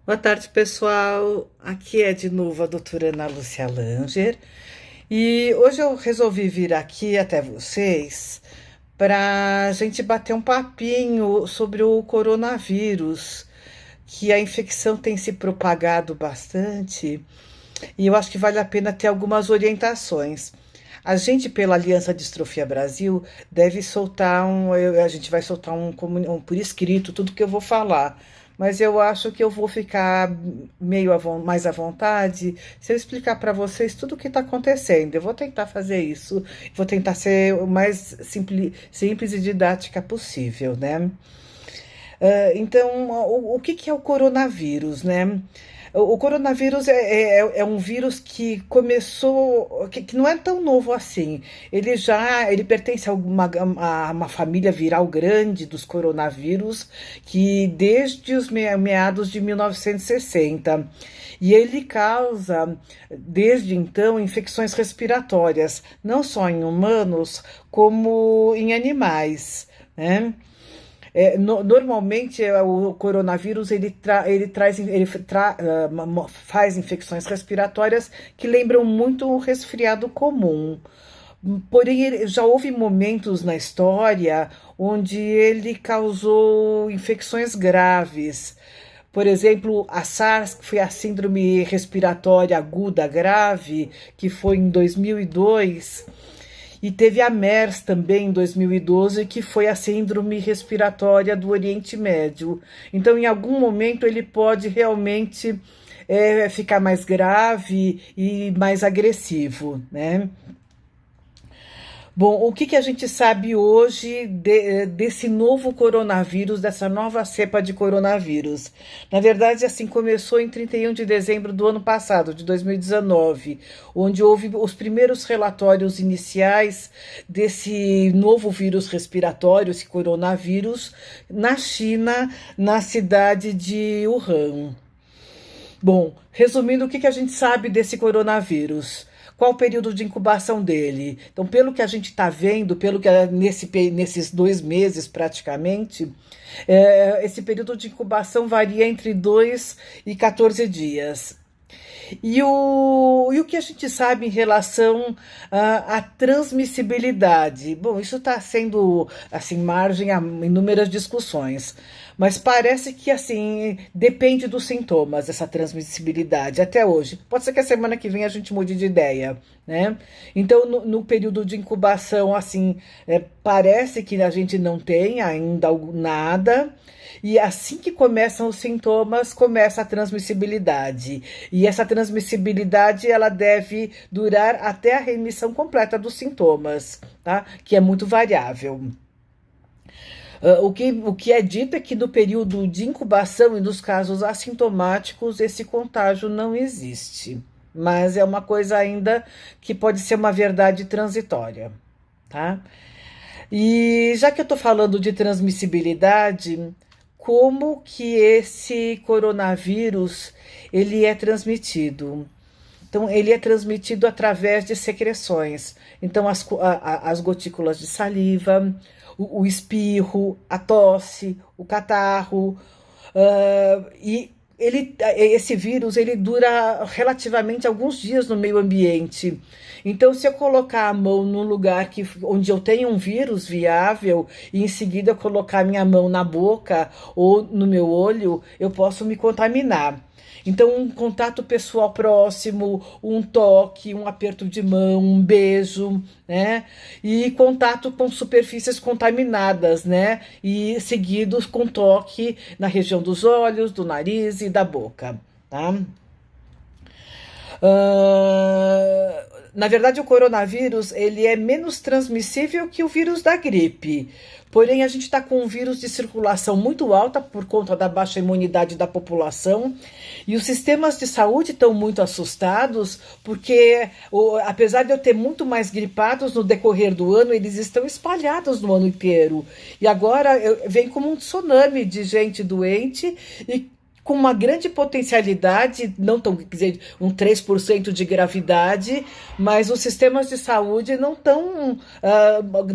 Boa tarde, pessoal. Aqui é de novo a doutora Ana Lúcia Langer e hoje eu resolvi vir aqui até vocês para a gente bater um papinho sobre o coronavírus, que a infecção tem se propagado bastante e eu acho que vale a pena ter algumas orientações. A gente, pela Aliança Distrofia Brasil, deve soltar a gente vai soltar por escrito tudo que eu vou falar. Mas eu acho que eu vou ficar mais à vontade se eu explicar para vocês tudo o que está acontecendo. Eu vou tentar fazer isso, vou tentar ser o mais simples e didática possível, né? Então, o que que é o coronavírus, né? O coronavírus é um vírus que começou, que não é tão novo assim. Ele pertence a uma família viral grande dos coronavírus, que desde os meados de 1960. E ele causa, desde então, infecções respiratórias, não só em humanos, como em animais, né? Normalmente o coronavírus faz infecções respiratórias que lembram muito o resfriado comum. Porém, já houve momentos na história onde ele causou infecções graves. Por exemplo, a SARS, que foi a Síndrome Respiratória Aguda Grave, que foi em 2002. E teve a MERS também em 2012, que foi a síndrome respiratória do Oriente Médio. Então, em algum momento, ele pode realmente ficar mais grave e mais agressivo, né? Bom, o que a gente sabe hoje desse novo coronavírus, dessa nova cepa de coronavírus? Na verdade, assim, começou em 31 de dezembro do ano passado, de 2019, onde houve os primeiros relatórios iniciais desse novo vírus respiratório, esse coronavírus, na China, na cidade de Wuhan. Bom, resumindo, o que a gente sabe desse coronavírus? Qual o período de incubação dele? Então, pelo que a gente está vendo, nesses 2 meses praticamente, esse período de incubação varia entre 2 e 14 dias. E o que a gente sabe em relação à transmissibilidade? Bom, isso está sendo assim margem a inúmeras discussões, mas parece que assim depende dos sintomas essa transmissibilidade até hoje. Pode ser que a semana que vem a gente mude de ideia, né? Então, no período de incubação, assim, parece que a gente não tem ainda nada. E assim que começam os sintomas, começa a transmissibilidade. E essa transmissibilidade ela deve durar até a remissão completa dos sintomas, tá? Que é muito variável. O que é dito é que no período de incubação e nos casos assintomáticos, esse contágio não existe. Mas é uma coisa ainda que pode ser uma verdade transitória, tá? E já que eu estou falando de transmissibilidade, como que esse coronavírus ele é transmitido? Então, ele é transmitido através de secreções. Então, as gotículas de saliva, o espirro, a tosse, o catarro. Esse vírus ele dura relativamente alguns dias no meio ambiente. Então, se eu colocar a mão num lugar onde eu tenho um vírus viável e em seguida colocar minha mão na boca ou no meu olho, eu posso me contaminar. Então, um contato pessoal próximo, um toque, um aperto de mão, um beijo, né? E contato com superfícies contaminadas, né? E seguidos com toque na região dos olhos, do nariz e da boca, tá? Na verdade, o coronavírus ele é menos transmissível que o vírus da gripe. Porém, a gente está com um vírus de circulação muito alta por conta da baixa imunidade da população e os sistemas de saúde estão muito assustados porque, apesar de eu ter muito mais gripados no decorrer do ano, eles estão espalhados no ano inteiro. E agora vem como um tsunami de gente doente e com uma grande potencialidade, não tão, quer dizer, um 3% de gravidade, mas os sistemas de saúde não estão,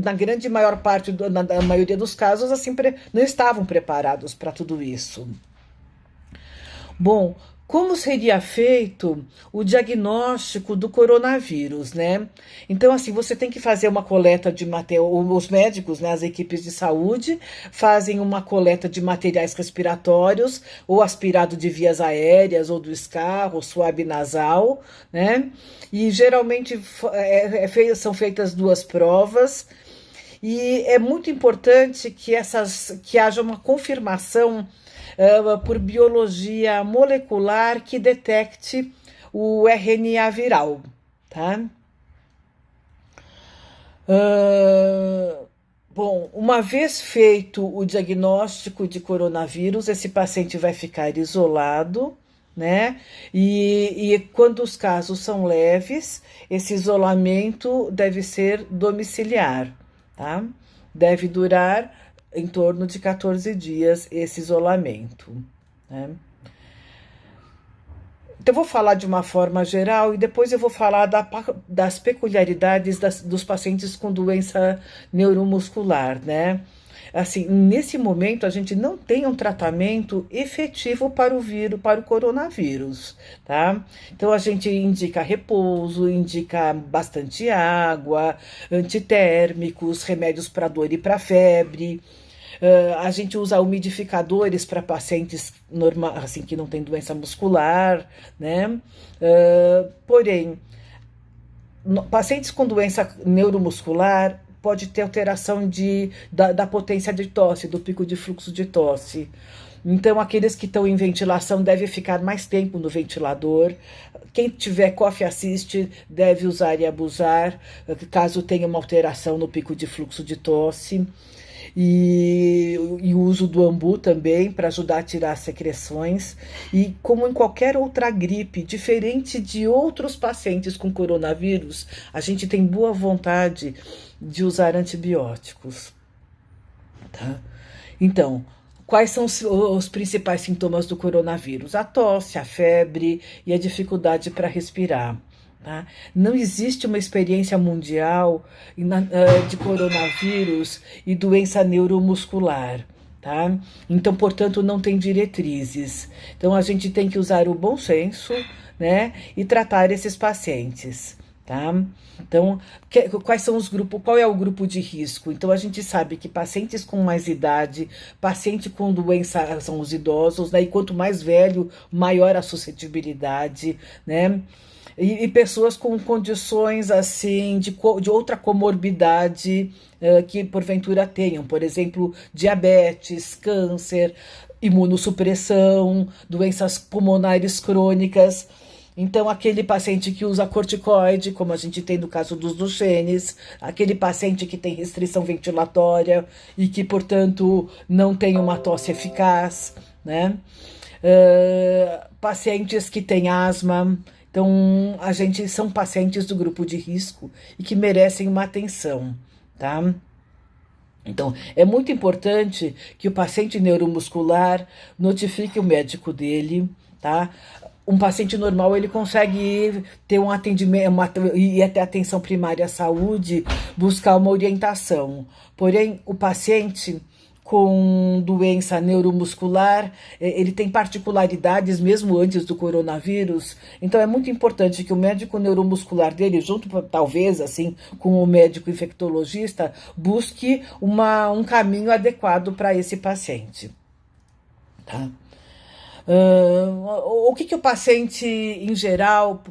na grande maior parte, na maioria dos casos, assim, não estavam preparados para tudo isso. Bom, como seria feito o diagnóstico do coronavírus, né? Então, assim, você tem que fazer uma coleta de material, os médicos, né, as equipes de saúde, fazem uma coleta de materiais respiratórios, ou aspirado de vias aéreas, ou do escarro, ou suave nasal, né? E geralmente são feitas duas provas. E é muito importante que haja uma confirmação por biologia molecular que detecte o RNA viral, tá? Bom, uma vez feito o diagnóstico de coronavírus, esse paciente vai ficar isolado, né? E quando os casos são leves, esse isolamento deve ser domiciliar, tá? Deve durar em torno de 14 dias esse isolamento, né? Então, eu vou falar de uma forma geral e depois eu vou falar das peculiaridades dos pacientes com doença neuromuscular, né? Assim, nesse momento a gente não tem um tratamento efetivo para o vírus, para o coronavírus, tá? Então a gente indica repouso, indica bastante água, antitérmicos, remédios para dor e para febre. A gente usa umidificadores para pacientes assim, que não têm doença muscular, né? Porém, pacientes com doença neuromuscular pode ter alteração da potência de tosse, do pico de fluxo de tosse. Então, aqueles que estão em ventilação devem ficar mais tempo no ventilador. Quem tiver cough assist deve usar e abusar, caso tenha uma alteração no pico de fluxo de tosse. E o uso do ambu também para ajudar a tirar as secreções. E como em qualquer outra gripe, diferente de outros pacientes com coronavírus, a gente tem boa vontade de usar antibióticos, tá? Então, quais são os principais sintomas do coronavírus? A tosse, a febre e a dificuldade para respirar. Tá? Não existe uma experiência mundial de coronavírus e doença neuromuscular. Tá? Então, portanto, não tem diretrizes. Então, a gente tem que usar o bom senso, né, e tratar esses pacientes. Tá? Então, quais são os grupos? Qual é o grupo de risco? Então, a gente sabe que pacientes com mais idade, paciente com doença são os idosos, né? E quanto mais velho, maior a suscetibilidade, né? E pessoas com condições assim de outra comorbidade que porventura tenham, por exemplo, diabetes, câncer, imunossupressão, doenças pulmonares crônicas. Então, aquele paciente que usa corticoide, como a gente tem no caso dos Duchennes, aquele paciente que tem restrição ventilatória e que, portanto, não tem uma tosse eficaz, né? Pacientes que têm asma. Então, são pacientes do grupo de risco e que merecem uma atenção, tá? Então, é muito importante que o paciente neuromuscular notifique o médico dele, tá? Um paciente normal, ele consegue ter um atendimento, ir até a atenção primária à saúde, buscar uma orientação. Porém, o paciente com doença neuromuscular, ele tem particularidades mesmo antes do coronavírus, então é muito importante que o médico neuromuscular dele, junto talvez assim com o médico infectologista, busque um caminho adequado para esse paciente. Tá? O que o paciente, em geral,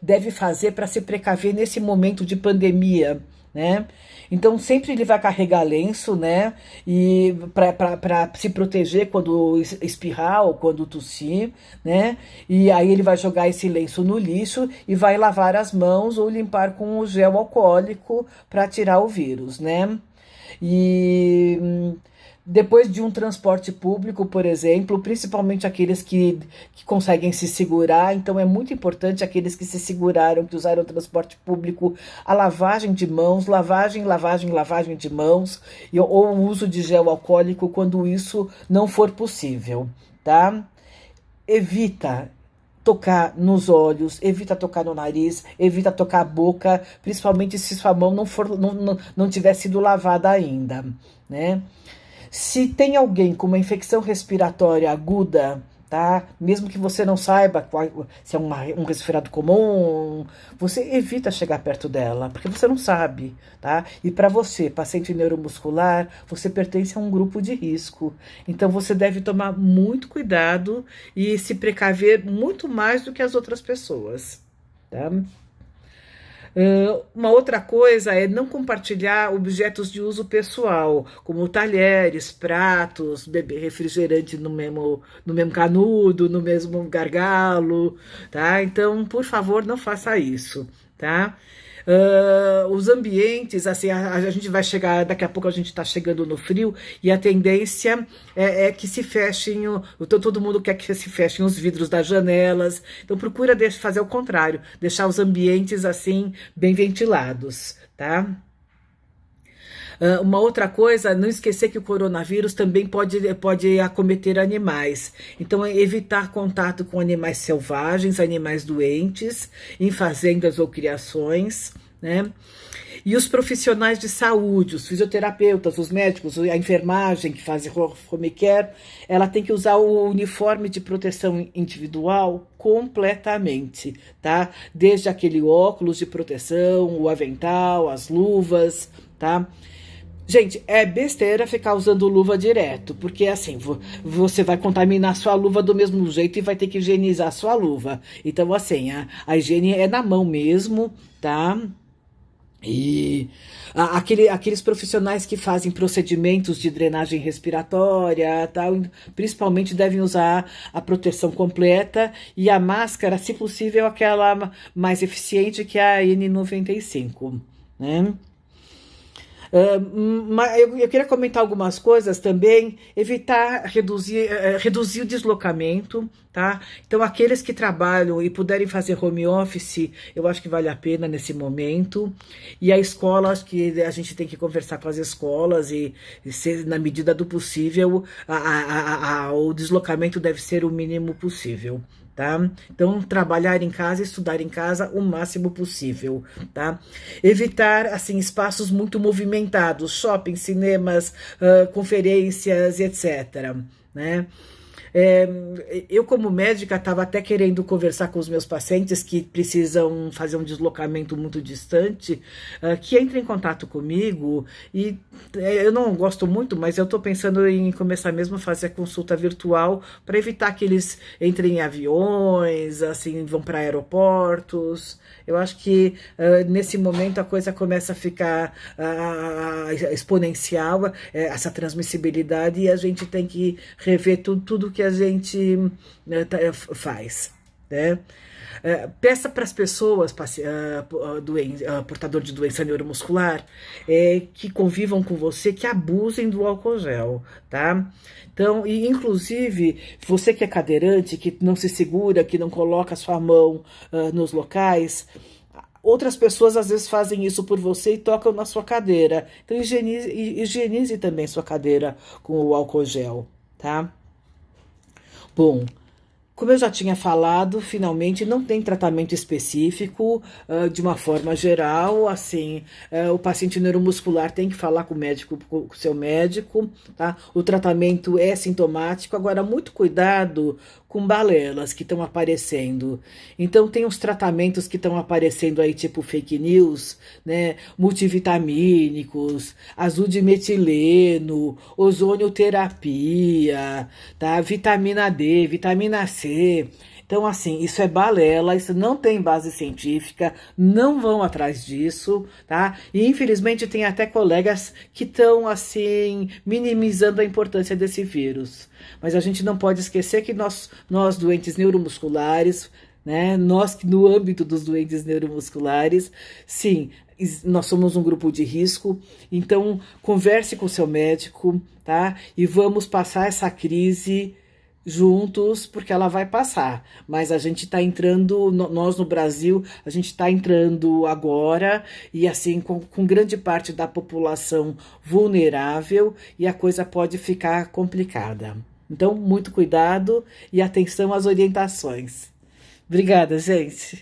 deve fazer para se precaver nesse momento de pandemia, né? Então, sempre ele vai carregar lenço, né? E para se proteger quando espirrar ou quando tossir, né? E aí ele vai jogar esse lenço no lixo e vai lavar as mãos ou limpar com o gel alcoólico para tirar o vírus, né? E depois de um transporte público, por exemplo, principalmente aqueles que conseguem se segurar, então é muito importante aqueles que se seguraram, que usaram o transporte público, a lavagem de mãos, lavagem de mãos, ou o uso de gel alcoólico quando isso não for possível, tá? Evita tocar nos olhos, evita tocar no nariz, evita tocar a boca, principalmente se sua mão não tiver sido lavada ainda, né? Se tem alguém com uma infecção respiratória aguda, tá? Mesmo que você não saiba se é um resfriado comum, você evita chegar perto dela, porque você não sabe, tá? E para você, paciente neuromuscular, você pertence a um grupo de risco. Então você deve tomar muito cuidado e se precaver muito mais do que as outras pessoas, tá? Uma outra coisa é não compartilhar objetos de uso pessoal, como talheres, pratos, beber refrigerante no mesmo canudo, no mesmo gargalo, tá? Então, por favor, não faça isso, tá? Os ambientes, assim, a gente vai chegar, daqui a pouco a gente está chegando no frio, e a tendência é que se fechem, todo mundo quer que se fechem os vidros das janelas, então procura fazer o contrário, deixar os ambientes, assim, bem ventilados, tá? Uma outra coisa, não esquecer que o coronavírus também pode acometer animais. Então, evitar contato com animais selvagens, animais doentes, em fazendas ou criações, né? E os profissionais de saúde, os fisioterapeutas, os médicos, a enfermagem que faz home care, ela tem que usar o uniforme de proteção individual completamente, tá? Desde aquele óculos de proteção, o avental, as luvas, tá? Gente, é besteira ficar usando luva direto, porque assim, você vai contaminar sua luva do mesmo jeito e vai ter que higienizar sua luva. Então, assim, a higiene é na mão mesmo, tá? E aqueles profissionais que fazem procedimentos de drenagem respiratória, tal, principalmente devem usar a proteção completa e a máscara, se possível, aquela mais eficiente que é a N95, né? Eu queria comentar algumas coisas também, evitar reduzir o deslocamento, tá? Então, aqueles que trabalham e puderem fazer home office, eu acho que vale a pena nesse momento. E a escola, acho que a gente tem que conversar com as escolas e ser, na medida do possível, o deslocamento deve ser o mínimo possível. Tá? Então, trabalhar em casa, estudar em casa o máximo possível, tá? Evitar, assim, espaços muito movimentados, shopping, cinemas, conferências, etc., né? Eu, como médica, estava até querendo conversar com os meus pacientes que precisam fazer um deslocamento muito distante, que entrem em contato comigo, e eu não gosto muito, mas eu estou pensando em começar mesmo a fazer a consulta virtual para evitar que eles entrem em aviões, assim, vão para aeroportos. Eu acho que nesse momento a coisa começa a ficar exponencial, essa transmissibilidade, e a gente tem que rever tudo que a gente faz, né? Peça para as pessoas portador de doença neuromuscular que convivam com você, que abusem do álcool gel, tá? Então, e inclusive, você que é cadeirante, que não se segura, que não coloca a sua mão nos locais, outras pessoas às vezes fazem isso por você e tocam na sua cadeira. Então, higienize também sua cadeira com o álcool gel, tá? Bom, como eu já tinha falado, finalmente não tem tratamento específico, de uma forma geral, assim, o paciente neuromuscular tem que falar com o seu médico, tá? O tratamento é sintomático, agora muito cuidado com balelas que estão aparecendo. Então tem os tratamentos que estão aparecendo aí, tipo fake news, né? Multivitamínicos, azul de metileno, ozonioterapia, tá? Vitamina D, vitamina C. Então, assim, isso é balela, isso não tem base científica, não vão atrás disso, tá? E, infelizmente, tem até colegas que estão, assim, minimizando a importância desse vírus. Mas a gente não pode esquecer que nós doentes neuromusculares, né, nós que no âmbito dos doentes neuromusculares, sim, nós somos um grupo de risco, então converse com o seu médico, tá? E vamos passar essa crise juntos, porque ela vai passar, mas a gente está entrando, nós no Brasil, a gente está entrando agora, e assim, com grande parte da população vulnerável, e a coisa pode ficar complicada. Então, muito cuidado e atenção às orientações. Obrigada, gente.